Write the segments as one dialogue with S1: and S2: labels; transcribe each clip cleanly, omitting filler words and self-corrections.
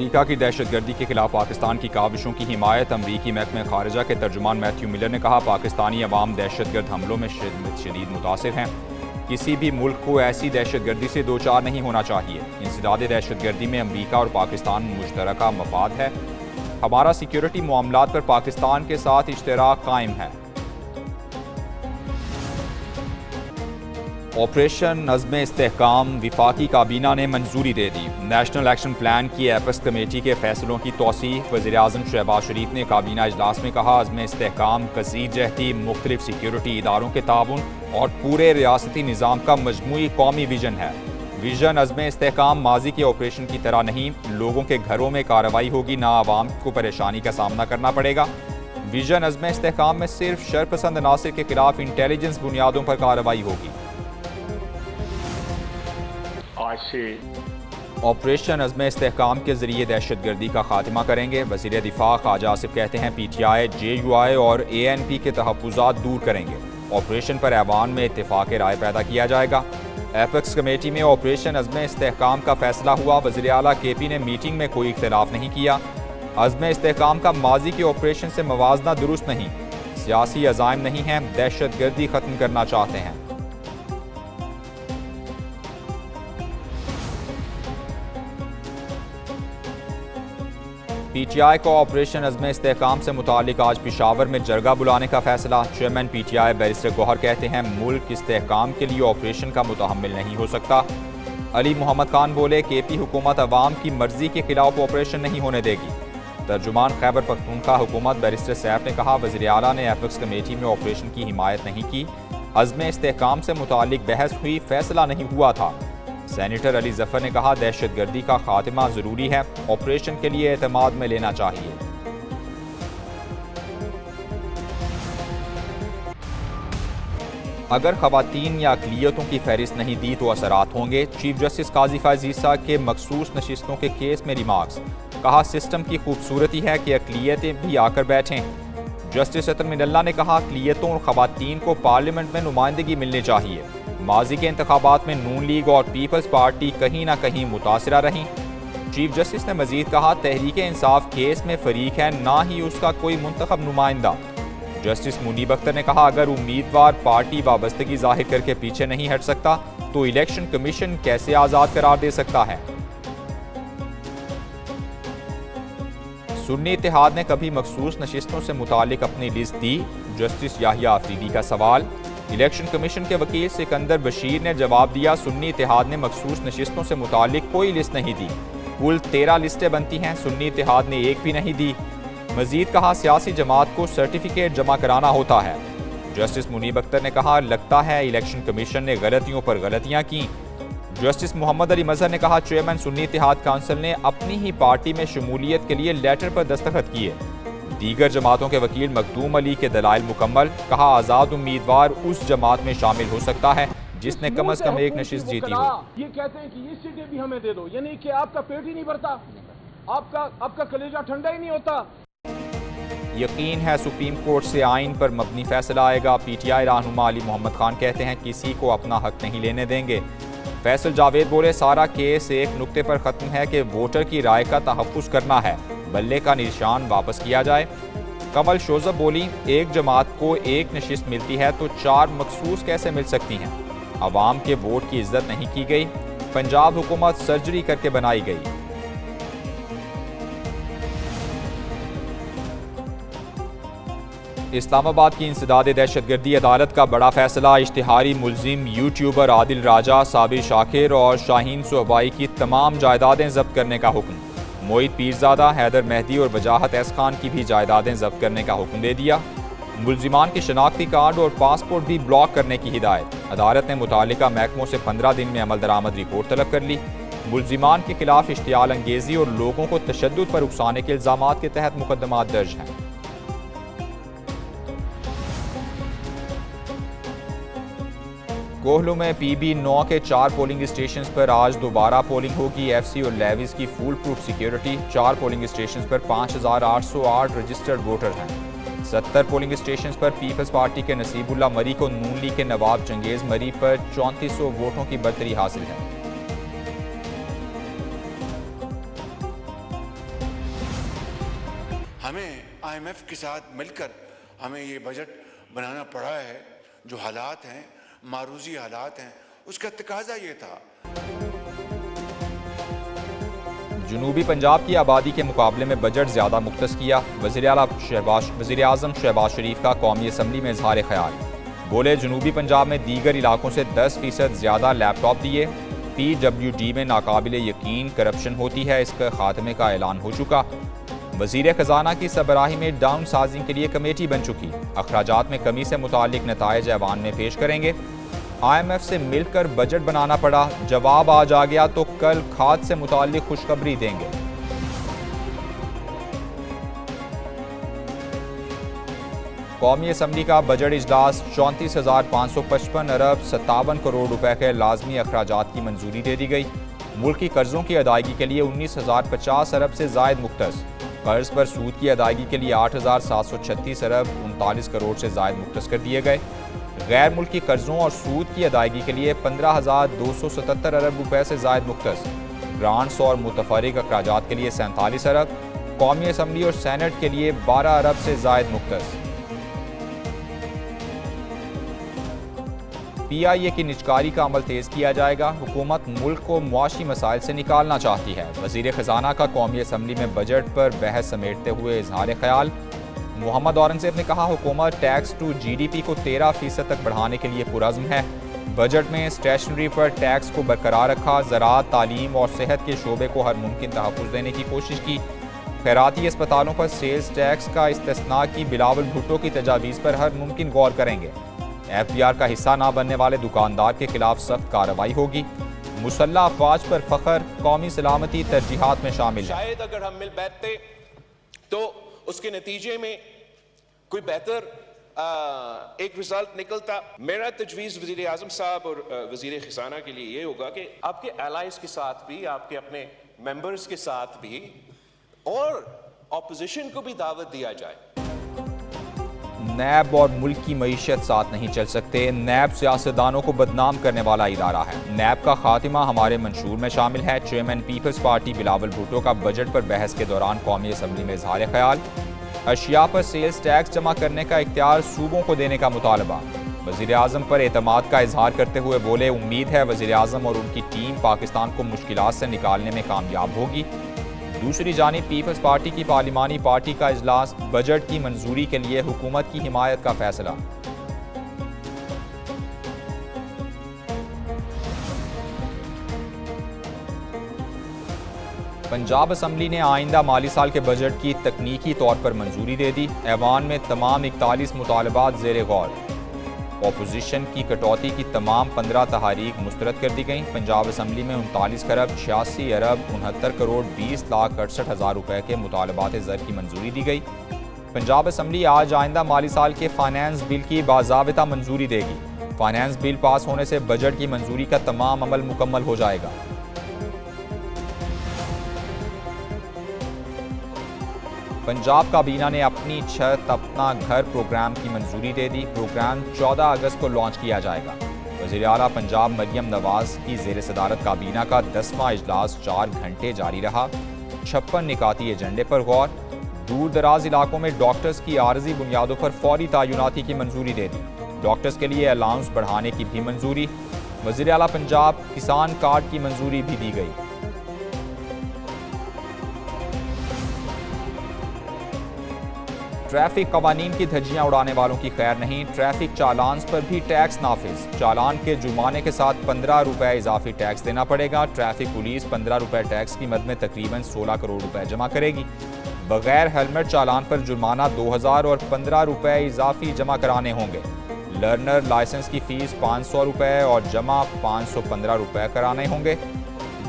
S1: अमरीका की दहशतगर्दी के खिलाफ पाकिस्तान की काविशों की हिमायत। अमरीकी महकमे खारजा के तर्जुमान मैथ्यू मिलर ने कहा, पाकिस्तानी अवाम दहशतगर्द हमलों में शदीद मुतासिर हैं। किसी भी मुल्क को ऐसी दहशतगर्दी से दो चार नहीं होना चाहिए। इंसदाद दहशतगर्दी में अमरीका और पाकिस्तान मुश्तरका मफाद है। हमारा सिक्योरिटी मामलात पर पाकिस्तान के साथ इश्तराक कायम है। ऑपरेशन नज़्म इस्तेहकाम विफाकी काबीना ने मंजूरी दे दी। नेशनल एक्शन प्लान की एपेक्स कमेटी के फैसलों की तौसीह। वज़ीर-ए-आज़म शहबाज शरीफ ने काबीना इजलास में कहा, अज़्म इस्तेहकाम कसीर जहती मुख्तलिफ सिक्योरिटी इदारों के ताउन और पूरे रियासती निज़ाम का मजमूई कौमी विजन है। विजन अज़्म इस्तेहकाम माजी के ऑपरेशन की तरह नहीं, लोगों के घरों में कार्रवाई होगी, ना आवाम को परेशानी का सामना करना पड़ेगा। विजन अज़्म इस्तेहकाम में सिर्फ शरपसंद अनासिर के खिलाफ इंटेलिजेंस बुनियादों पर कार्रवाई होगी। ऑपरेशन अज़्म इस्तेहकाम के जरिए दहशतगर्दी का खात्मा करेंगे। वज़ीर दिफा ख्वाजा आसिफ कहते हैं, PTI, JUI और ANP के तहफ़्फ़ुज़ात दूर करेंगे। ऑपरेशन पर ऐवान में इत्तेफ़ाक़ राय पैदा किया जाएगा। एपेक्स कमेटी में ऑपरेशन अज़्म इस्तेहकाम का फैसला हुआ। वज़ीर आला KP ने मीटिंग में कोई इख्तिलाफ़ नहीं किया। अज़्म इस्तेहकाम का माजी के ऑपरेशन से मवाजना दुरुस्त नहीं, सियासी अज़ाइम नहीं है, दहशतगर्दी ख़त्म करना चाहते हैं। PTI को ऑपरेशन अज़्म इस्तेहकाम से मुतालिक आज पेशावर में जरगा बुलाने का फैसला। चेयरमैन PTI बैरिस्टर गौहर कहते हैं, मुल्क इस्तेहकाम के लिए ऑपरेशन का मुतहम्मिल नहीं हो सकता। अली मोहम्मद खान बोले, KP हुकूमत अवाम की मर्जी के खिलाफ ऑपरेशन नहीं होने देगी। तर्जुमान खैबर पख्तूनख्वा हुकूमत बैरिस्टर सैफ ने कहा, वज़ीर आला ने एपेक्स कमेटी में ऑपरेशन की हिमायत नहीं की। अज़्म इस्तेहकाम से मुतालिक बहस हुई, फैसला नहीं हुआ था। सेनेटर अली जफर ने कहा, दहशतगर्दी का खात्मा जरूरी है, ऑपरेशन के लिए एतमाद में लेना चाहिए। अगर खवातीन या अक़लियतों की फहरिस्त नहीं दी तो असरात होंगे। चीफ जस्टिस काजी फ़ाइज़ ईसा के मखसूस नशिस्तों के केस में रिमार्क्स। कहा, सिस्टम की खूबसूरती है कि अक़लियतें भी आकर बैठें। जस्टिस अतर मिनल्ला ने कहा, अक़लियतों और खवातीन को पार्लियामेंट में नुमाइंदगी मिलनी चाहिए। माजी के इंतखाबात में नून लीग और पीपल्स पार्टी कहीं ना कहीं मुतासिरा रहीं। चीफ जस्टिस ने मजीद कहा, तहरीक इंसाफ केस में फरीक है, ना ही उसका कोई मुंतखब नुमाइंदा। जस्टिस मुनीब अख्तर ने कहा, अगर उम्मीदवार पार्टी वाबस्तगी जाहिर करके पीछे नहीं हट सकता तो इलेक्शन कमीशन कैसे आज़ाद करार दे सकता है। सुन्नी इत्तेहाद ने कभी मखसूस नशिस्तों से मुतालिक अपनी लिस्ट दी। जस्टिस याहिया अफरीदी का सवाल। इलेक्शन कमीशन के वकील सिकंदर बशीर ने जवाब दिया, सुन्नी इत्तेहाद ने मखसूस नशिस्तों से मुतालिक कोई लिस्ट नहीं दी। कुल 13 लिस्टें बनती हैं, सुन्नी इत्तेहाद ने एक भी नहीं दी। मजीद कहा, सियासी जमात को सर्टिफिकेट जमा कराना होता है। जस्टिस मुनीब अख्तर ने कहा, लगता है इलेक्शन कमीशन ने गलतियों पर गलतियां की। जस्टिस मोहम्मद अली मजहर ने कहा, चेयरमैन सुन्नी इत्तेहाद काउंसिल ने अपनी ही पार्टी में शमूलियत के लिए लेटर पर दस्तखत किए। दीगर जमातों के वकील मखदूम अली के दलाइल मुकम्मल। कहा, आज़ाद उम्मीदवार उस जमात में शामिल हो सकता है जिसने कम अज कम एक नशिस्त जीती हो।
S2: ये कहते हैं कि ये सीटें भी हमें दे दो, यानी कि आपका पेट ही नहीं भरता, आपका कलेजा ठंडा ही नहीं होता।
S1: यकीन है सुप्रीम कोर्ट से आइन पर मबनी फैसला आएगा। PTI रहनुमा अली मोहम्मद खान कहते हैं, किसी को अपना हक नहीं लेने देंगे। फैसल जावेद बोले, सारा केस एक नुक्ते पर ख़त्म है कि वोटर की राय का तहफ़्फ़ुज़ करना है, बल्ले का निशान वापस किया जाए। कमल शोजब बोली, एक जमात को एक नशिस्त मिलती है तो 4 मखसूस कैसे मिल सकती हैं। अवाम के वोट की इज्जत नहीं की गई। पंजाब हुकूमत सर्जरी करके बनाई गई। इस्लामाबाद की इंसदाद दहशतगर्दी अदालत का बड़ा फैसला। इश्तिहारी मुलजिम यूट्यूबर आदिल राजा, साबिर शाकिर और शाहीन सोहबाई की तमाम जायदादें जब्त करने का हुक्म। मोहित पीरजादा, हैदर मेहदी और वजाहत एस खान की भी जायदादें जब्त करने का हुक्म दे दिया। मुलजिमान के शनाख्ती कार्ड और पासपोर्ट भी ब्लॉक करने की हिदायत। अदालत ने मुतालिका महकमों से 15 दिन में अमल दरामद रिपोर्ट तलब कर ली। मुलजिमान के खिलाफ इश्तियाल अंगेजी और लोगों को तशद्दुद पर उकसाने के इल्जामात के तहत मुकदमात दर्ज हैं। कोहलू में PB9 के 4 पोलिंग स्टेशन पर आज दोबारा पोलिंग होगी। FC और लेविस की full proof security. 4 polling station पर 5808 रजिस्टर्ड वोटर हैं। 70 पोलिंग स्टेशन पर पीपल्स पार्टी के नसीबुल्ला मरी को नून लीग के नवाब चंगेज मरी पर 3400 वोटों की बरतरी हासिल है।
S3: हमें IMF के साथ मिलकर हमें ये बजट बनाना पड़ा है। जो हालात हैं, मारूजी हालात हैं, उसका तकाजा ये था।
S1: जनूबी पंजाब की आबादी के मुकाबले में बजट ज़्यादा मुख्तस किया। वज़ीर आज़म शहबाज शरीफ का कौमी असम्बली में इजहार ख्याल। बोले, जनूबी पंजाब में दीगर इलाकों से 10% ज़्यादा लैपटॉप दिए। PWD में नाकाबिल यकीन करप्शन होती है, इसके खात्मे का ऐलान हो चुका। वज़ीर ख़जाना की सरबराही में डाउन साइजिंग के लिए कमेटी बन चुकी। अखराजात में कमी से मुतालिक नताइज ऐवान में पेश करेंगे। IMF से मिलकर बजट बनाना पड़ा, जवाब आज आ गया तो कल खाद से मुतालिक खुशखबरी देंगे। कौमी असम्बली का बजट इजलास 34,555 अरब 57 करोड़ रुपए के लाजमी अखराजात की मंजूरी दे दी गई। मुल्क की कर्जों की अदायगी के लिए 19,050 अरब से जायद मुख्तस। कर्ज पर सूद की अदायगी के लिए 8,736 अरब 39 करोड़ से जायद मुख्तस कर दिए गए। गैर मुल्की कर्जों और सूद की अदायगी के लिए 15,277 अरब रुपए से जायद मुख्तस। ग्रांट्स और मुतफरिक अखराजात के लिए 47 अरब। कौमी असम्बली और सेनेट के लिए 12 अरब से जायद मुख्तस। PIA की निजकारी का अमल तेज़ किया जाएगा। हुकूमत मुल्क को मुआशी मसाइल से निकालना चाहती है। वज़ीर ख़जाना का कौमी असम्बली में बजट पर बहस समेटते हुए इजहार ख्याल। मोहम्मद औरंगज़ेब ने कहा, हुकूमत टैक्स टू GDP को 13% तक बढ़ाने के लिए पुरज़्म है। बजट में स्टेशनरी पर टैक्स को बरकरार रखा। ज़राअत, तालीम और सेहत के शोबे को हर मुमकिन तहफ़्फ़ुज़ देने की कोशिश की। खैराती अस्पतालों पर सेल्स टैक्स का इस्तिस्ना की। बिलावल भुट्टो की तजावीज़ पर हर मुमकिन गौर करेंगे। FBR का हिस्सा ना बनने वाले दुकानदार के खिलाफ सख्त कार्रवाई होगी। मुसल्लह अफवाज पर फख्र, कौमी सलामती तरजीहात में शामिल है।
S4: शायद अगर हम मिल बैठते तो उसके नतीजे में कोई बेहतर एक रिजल्ट निकलता। मेरा तजवीज़ वज़ीर आज़म साहब और वज़ीर ख़ज़ाना के लिए ये होगा कि आपके एलाइज के साथ भी, आपके अपने मेंबर्स के साथ भी और ऑपोजिशन को भी दावत दिया जाए।
S1: नैब और मुल्क की मईशत साथ नहीं चल सकते। नैब सियासतदानों को बदनाम करने वाला इदारा है। नैब का खात्मा हमारे मंशूर में शामिल है। चेयरमैन पीपल्स पार्टी बिलावल भुट्टो का बजट पर बहस के दौरान कौमी असम्बली में इजहार ख्याल। अशिया पर सेल्स टैक्स जमा करने का इख्तियार सूबों को देने का मुतालबा। वज़ीर आज़म पर एतमाद का इजहार करते हुए बोले, उम्मीद है वज़ीर आज़म और उनकी टीम पाकिस्तान को मुश्किलात से निकालने में कामयाब होगी। दूसरी जानिब पीपल्स पार्टी की पार्लिमानी पार्टी का इजलास। बजट की मंजूरी के लिए हुकूमत की हिमायत का फैसला। पंजाब असम्बली ने आइंदा माली साल के बजट की तकनीकी तौर पर मंजूरी दे दी। ऐवान में तमाम 41 मुतालबात ज़ेर गौर। अपोजिशन की कटौती की तमाम 15 तहारीक मुस्तरद कर दी गई। पंजाब असम्बली में 39 खरब 86 अरब 69 करोड़ 20 लाख 68 हज़ार रुपए के मुतालबात ज़र की मंजूरी दी गई। पंजाब असम्बली आज आइंदा माली साल के फाइनेंस बिल की बाज़ाबिता मंजूरी देगी। फाइनेंस बिल पास होने से बजट की मंजूरी का तमाम अमल मुकम्मल हो जाएगा। पंजाब काबीना ने अपनी छत अपना घर प्रोग्राम की मंजूरी दे दी। प्रोग्राम 14 अगस्त को लॉन्च किया जाएगा। वज़ीर आला पंजाब मरियम नवाज की ज़ेर सदारत काबीना का 10वां इजलास 4 घंटे जारी रहा। 56 निकाती एजेंडे पर गौर। दूर दराज इलाकों में डॉक्टर्स की आर्जी बुनियादों पर फौरी तैनाती की मंजूरी दे दी। डॉक्टर्स के लिए अलाउंस बढ़ाने की भी मंजूरी। वज़ीर आला पंजाब किसान कार्ड की मंजूरी भी दी गई। ट्रैफिक कवानीन की धज्जियां उड़ाने वालों की खैर नहीं। ट्रैफिक चालान पर भी टैक्स नाफिज। चालान के जुर्माने के साथ 15 रुपए इजाफी टैक्स देना पड़ेगा। ट्रैफिक पुलिस 15 रुपए टैक्स की मद में तकरीबन 16 करोड़ रुपए जमा करेगी। बगैर हेलमेट चालान पर जुर्माना 2000 और 15 रुपए इजाफी जमा कराने होंगे। लर्नर लाइसेंस की फीस 500 रुपए और जमा 515 रुपए कराने होंगे।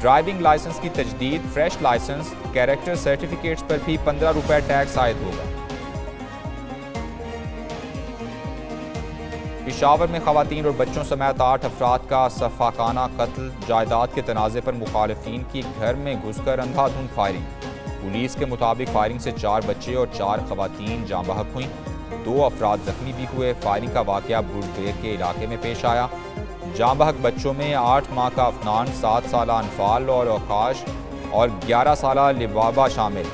S1: ड्राइविंग लाइसेंस की तजदीद, फ्रेश लाइसेंस, कैरेक्टर सर्टिफिकेट्स पर भी 15 रुपए टैक्स आयद होगा। पेशावर में खवातीन और बच्चों समेत 8 अफराद का सफाकाना कत्ल। जायदाद के तनाज़े पर मुखालिफिन की घर में घुसकर अंधाधुंध फायरिंग। पुलिस के मुताबिक फायरिंग से 4 बच्चे और 4 खवातीन जाँ बहक हुई। 2 अफराद जख्मी भी हुए। फायरिंग का वाक़या बुरदेर के इलाके में पेश आया। जाँ बहक बच्चों में 8 माह का अफनान, 7 साल अनफाल और आकाश और 11 साल लिबाबा शामिल।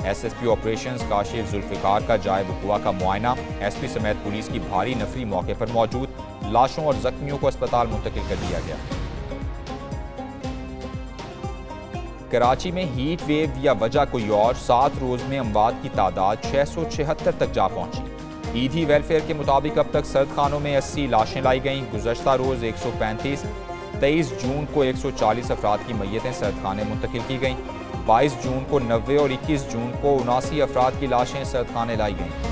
S1: SSP ऑपरेशंस काशिफ जुल्फिकार का जाए वकुआ का मुआयना। SP समेत पुलिस की भारी नफरी मौके पर मौजूद। लाशों और जख्मियों को अस्पताल मुंतकिल कर दिया गया। कराची में हीट वेव या वजह कोई और, 7 रोज में अमवात की तादाद 676 तक जा पहुंची। ईदी वेलफेयर के मुताबिक अब तक सर्द खानों में 80 लाशें लाई गईं। गुज़श्ता रोज 135, 23 जून को 140 अफराद की मैयतें सर्द खाने मुंतकिल की गईं। 22 जून को 90 और 21 जून को 79 अफराद की लाशें सर्द खाने लाई गईं।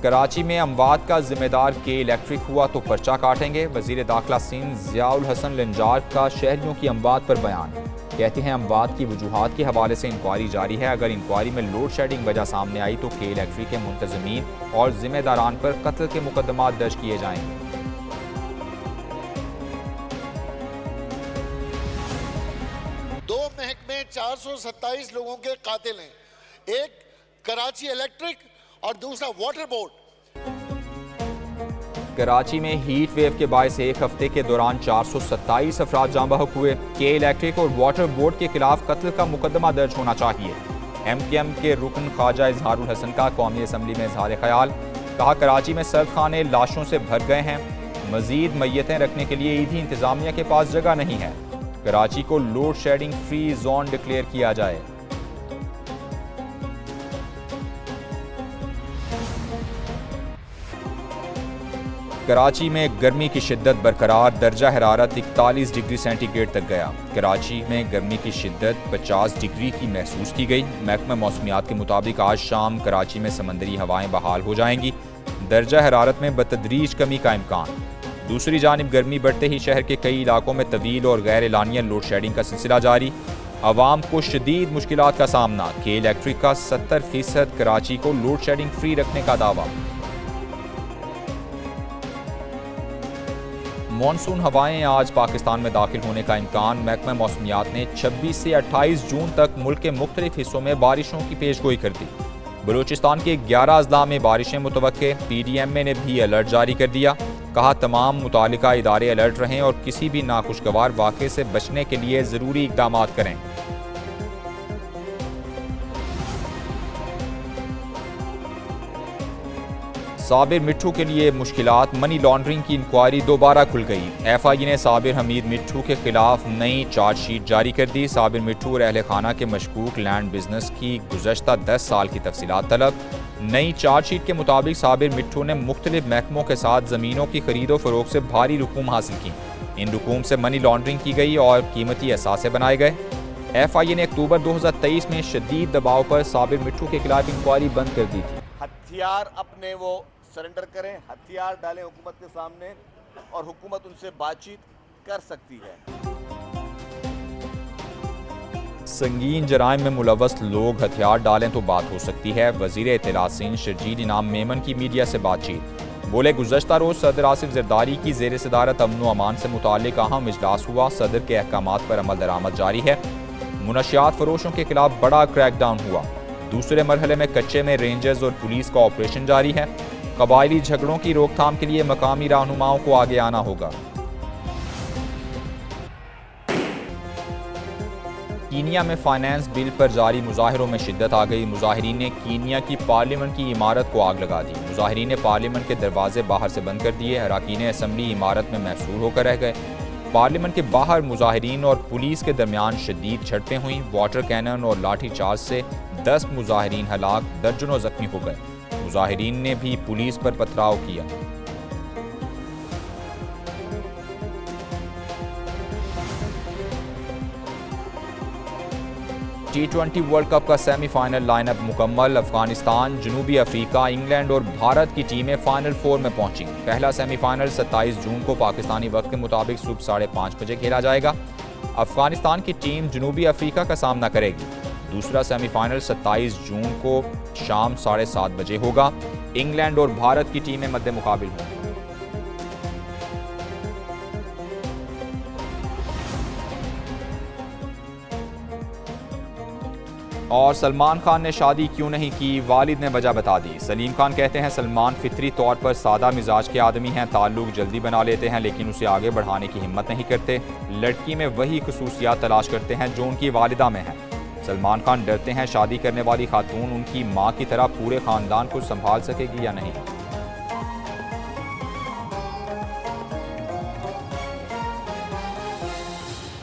S1: कराची में अमवात का जिम्मेदार के इलेक्ट्रिक हुआ तो पर्चा काटेंगे। वजीर दाखिला सिंध ज़ियाउल हसन लंजार का शहरियों की अमवात पर बयान। कहते हैं अमवात की वजूहात के हवाले से इंक्वायरी जारी है। अगर इंक्वायरी में लोड शेडिंग वजह सामने आई तो के इलेक्ट्रिक के मुंतजमीन और जिम्मेदारान पर कत्ल के मुकदमात दर्ज किए जाएंगे।
S5: दो महकमे 427 लोगों के कातिल हैं, एक कराची इलेक्ट्रिक और दूसरा वाटर बोर्ड।
S1: कराची में हीट वेव के बायस एक हफ्ते के दौरान 427 अफराद जाँ बहक हुए। के इलेक्ट्रिक और वाटर बोर्ड के खिलाफ कत्ल का मुकदमा दर्ज होना चाहिए। MKM के रुकन ख्वाजा इजहारुल हसन का कौमी असम्बली में इजहार ख्याल। कहा कराची में सर्द खाने लाशों से भर गए हैं। मजीद मैयतें रखने के लिए ईदी इंतजामिया के पास जगह नहीं है। कराची को load shedding free zone declare किया जाए। कराची में गर्मी की शिद्दत बरकरार। दर्जा हरारत 41 डिग्री सेंटीग्रेड तक गया। कराची में गर्मी की शिद्दत 50 डिग्री की महसूस की गई। महकमा मौसमियात के मुताबिक आज शाम कराची में समंदरी हवाएं बहाल हो जाएंगी। दर्जा हरारत में बतदरीज कमी का इम्कान। दूसरी जानिब गर्मी बढ़ते ही शहर के कई इलाकों में तवील और गैर एलानिया लोड शेडिंग का सिलसिला जारी। आवाम को शदीद मुश्किलात का सामना। के इलेक्ट्रिक का 70% कराची को लोड शेडिंग फ्री रखने का दावा। मॉनसून हवाएं आज पाकिस्तान में दाखिल होने का इम्कान। महकमा मौसमियात ने 26 से 28 जून तक मुल्क के मुख्तलिफ हिस्सों में बारिशों की पेशगोई कर दी। बलूचिस्तान के 11 अजला में बारिशें मुतवक्के। PDMA ने भी अलर्ट जारी कर दिया। कहा तमाम मुतालिका इदारे अलर्ट रहें और किसी भी नाखुशगवार वाक़े से बचने के लिए ज़रूरी इक़दाम करें। साबिर मिट्ठू के लिए मुश्किलात। मनी लॉन्ड्रिंग की इंक्वायरी दोबारा खुल गई। FI ने साबिर हमीद मिट्ठू के खिलाफ नई चार्जशीट जारी कर दी। साबिर मिट्ठू और अहल खाना के मशकूक लैंड बिजनेस की गुज़श्ता 10 साल की तफसीलात तलब। नई चार्जशीट के मुताबिक साबिर मिट्ठू ने मुख्तलिफ महकमों के साथ ज़मीनों की खरीदो फरोख्त से भारी रकूम हासिल की। इन रकूम से मनी लॉन्ड्रिंग की गई और कीमती असासे बनाए गए। FI ने अक्टूबर 2023 में शदीद दबाव पर साबिर मिट्ठू के खिलाफ इंक्वायरी बंद कर दी थी।
S5: हथियार अपने वो सरेंडर करें, हथियार डालें हुकूमत के सामने और हुकूमत उनसे बातचीत कर सकती है।
S1: संगीन जराइम में मुलव्वस लोग हथियार डालें तो बात हो सकती है। वजीर इत्तलात सिंध शर्जील इनाम मेमन की मीडिया से बातचीत। बोले गुज़श्ता रोज सदर आसिफ जरदारी की ज़ेर सदारत अमन व अमान से मुताल्लिक अहम इजलास हुआ। सदर के अहकामात पर अमल दरामद जारी है। मुनशियात फरोशों के खिलाफ बड़ा क्रैकडाउन हुआ। दूसरे मरहले में कच्चे में रेंजर्स और पुलिस का ऑपरेशन जारी है। कबायली झगड़ों की रोकथाम के लिए मकामी रहनुमाओं को आगे आना होगा। कीनिया में फाइनेंस बिल पर जारी मुजाहिरों में शिद्दत आ गई। मुजाहिरीन ने कीनिया की पार्लियामेंट की इमारत को आग लगा दी। मुजाहिरीन ने पार्लियामेंट के दरवाजे बाहर से बंद कर दिए। अरकान असम्बली इमारत में महसूर होकर रह गए। पार्लियामेंट के बाहर मुजाहिरीन और पुलिस के दरमियान शदीद झड़पें हुई। वाटर कैनन और लाठी चार्ज से 10 मुजाहिरीन हलाक, दर्जनों जख्मी हो गए। मुजाहिरीन ने भी पुलिस पर पथराव किया। T20 वर्ल्ड कप का सेमीफाइनल लाइनअप मुकम्मल। अफगानिस्तान, जनूबी अफ्रीका, इंग्लैंड और भारत की टीमें फाइनल 4 में पहुंची। पहला सेमीफाइनल 27 जून को पाकिस्तानी वक्त के मुताबिक सुबह 5:30 बजे खेला जाएगा। अफगानिस्तान की टीम जनूबी अफ्रीका का सामना करेगी। दूसरा सेमीफाइनल 27 जून को शाम 7:30 बजे होगा। इंग्लैंड और भारत की टीमें मद्दे मुकाबिल होंगी। और सलमान खान ने शादी क्यों नहीं की, वालिद ने वजह बता दी। सलीम खान कहते हैं सलमान फितरी तौर पर सादा मिजाज के आदमी हैं, ताल्लुक जल्दी बना लेते हैं लेकिन उसे आगे बढ़ाने की हिम्मत नहीं करते। लड़की में वही खसूसियात तलाश करते हैं जो उनकी वालिदा में हैं। सलमान खान डरते हैं शादी करने वाली खातून उनकी माँ की तरह पूरे ख़ानदान को संभाल सकेगी या नहीं।